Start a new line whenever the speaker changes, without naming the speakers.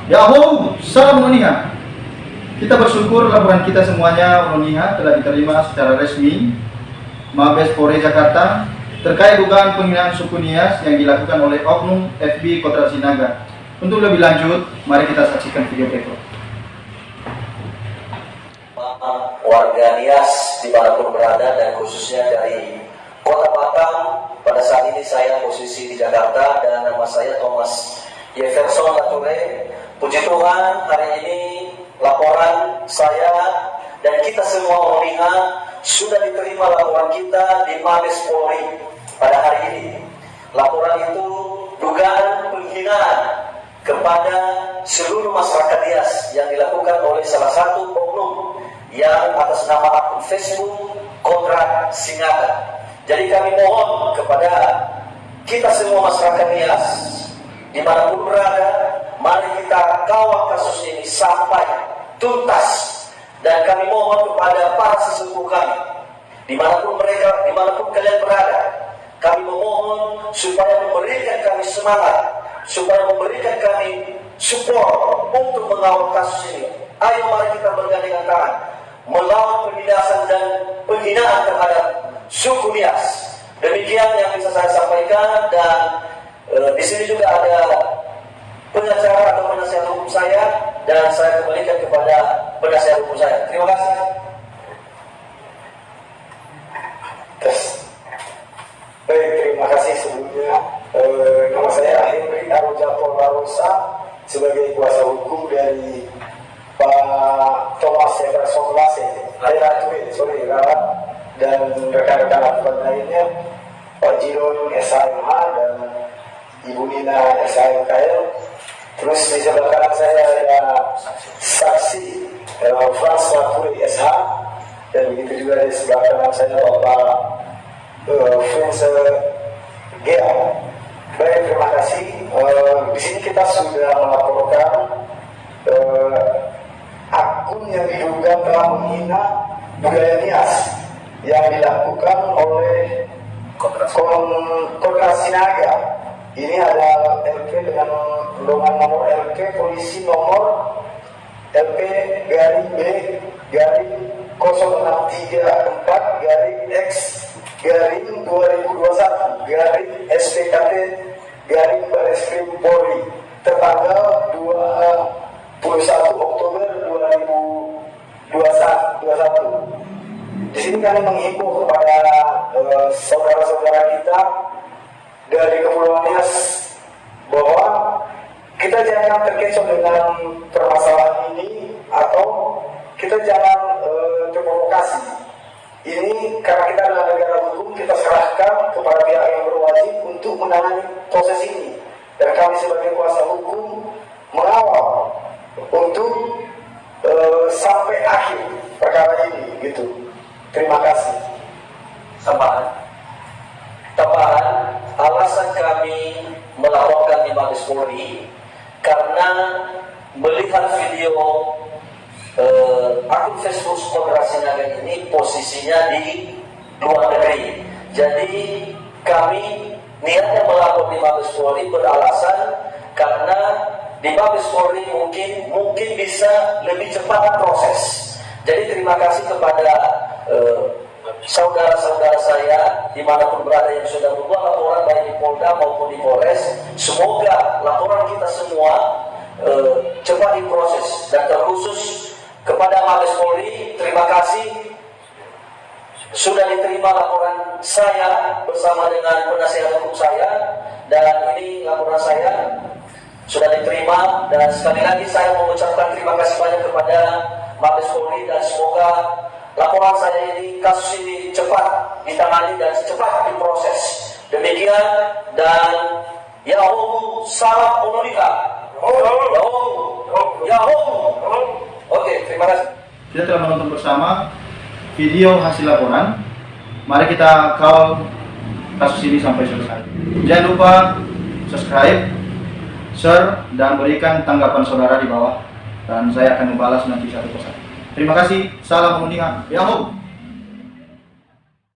Yahoo, salam Unoniha. Kita bersyukur laporan kita semuanya Unoniha telah diterima secara resmi Mabes Polri Jakarta terkait dugaan penghinaan suku Nias yang dilakukan oleh Oknum FB Kota Sinaga. Untuk lebih lanjut, mari kita saksikan video berikut.
Warga Nias dimanapun berada dan khususnya dari Kota Batam, pada saat ini saya posisi di Jakarta dan nama saya Thomas Jefferson Lature. Puji Tuhan, hari ini laporan saya dan kita semua Unoniha sudah diterima laporan kita di Mabes Polri pada hari ini. Laporan itu dugaan penghinaan kepada seluruh masyarakat Nias yang dilakukan oleh salah satu oknum yang atas nama akun Facebook Kontrak Sinaga. Jadi kami mohon kepada kita semua masyarakat Nias dimanapun berada, mari kita kawal kasus ini sampai tuntas. Dan kami mohon kepada para sesepuh kami, dimanapun kalian berada, kami memohon supaya memberikan kami semangat, supaya memberikan kami support untuk mengawal kasus ini. Ayo mari kita bergandengan tangan melawan penindasan dan penghinaan terhadap suku Nias. Demikian yang bisa saya sampaikan, dan di sini juga ada pengacara atau penasihat hukum saya, dan saya kembalikan kepada penasihat hukum saya. Terima kasih.
Baik, terima kasih sebelumnya. Nama saya Henry Arrojato Larosa sebagai kuasa hukum dari Pak Thomas Jefferson Lature, dan rekan-rekan advokat lainnya, Pak Jiron SHMH dan Ibu Nina SHMKL. Terus di sebelah kanan saya ada saksi Frans Lature SH, dan begitu juga di sebelah kanan saya Bapak Frans Gea. Baik, terima kasih. Di sini kita sudah melaporkan akun yang diduga telah menghina budaya Nias yang dilakukan oleh Kontrak Sinaga. Ini ada LP dengan nomor LP polisi nomor LP garing B garing 0634 garing X garing 2021 garing SPKT garing Bareskrim Polri tertanggal 21 Oktober 2021. Di sini kami menghimbau kepada saudara-saudara kita dari Kepulauan Nias bahwa kita jangan terkecoh dengan permasalahan ini, atau kita jangan terprovokasi. Ini karena kita adalah negara hukum, kita serahkan kepada pihak yang berwajib untuk menangani proses ini, dan kami sebagai kuasa hukum mengawal untuk sampai akhir perkara ini, gitu. Terima kasih.
Tambahan, alasan kami melaporkan di Mabes Polri karena melihat video akun Facebook Kontrak Sinaga ini posisinya di luar negeri. Jadi kami niatnya melapor di Mabes Polri beralasan karena di Mabes Polri mungkin bisa lebih cepat proses. Jadi terima kasih kepada saudara-saudara saya dimanapun berada yang sudah membuat laporan baik di Polda maupun di Polres. Semoga laporan kita semua cepat diproses, dan terkhusus kepada Mabes Polri, terima kasih sudah diterima laporan saya bersama dengan penasihat hukum saya, dan ini laporan saya sudah diterima, dan sekali lagi saya mengucapkan terima kasih banyak kepada Mabes Polri, dan semoga laporan saya ini, kasus ini cepat ditangani dan cepat diproses. Demikian, dan Yahoo, salam Unoniha. Yahoo. Oke, terima kasih.
Kita telah menonton bersama video hasil laporan. Mari kita kawal kasus ini sampai selesai. Jangan lupa subscribe, share, dan berikan tanggapan saudara di bawah. Dan saya akan membalas nanti satu persatu. Terima kasih. Salam Unoniha. Yahoo.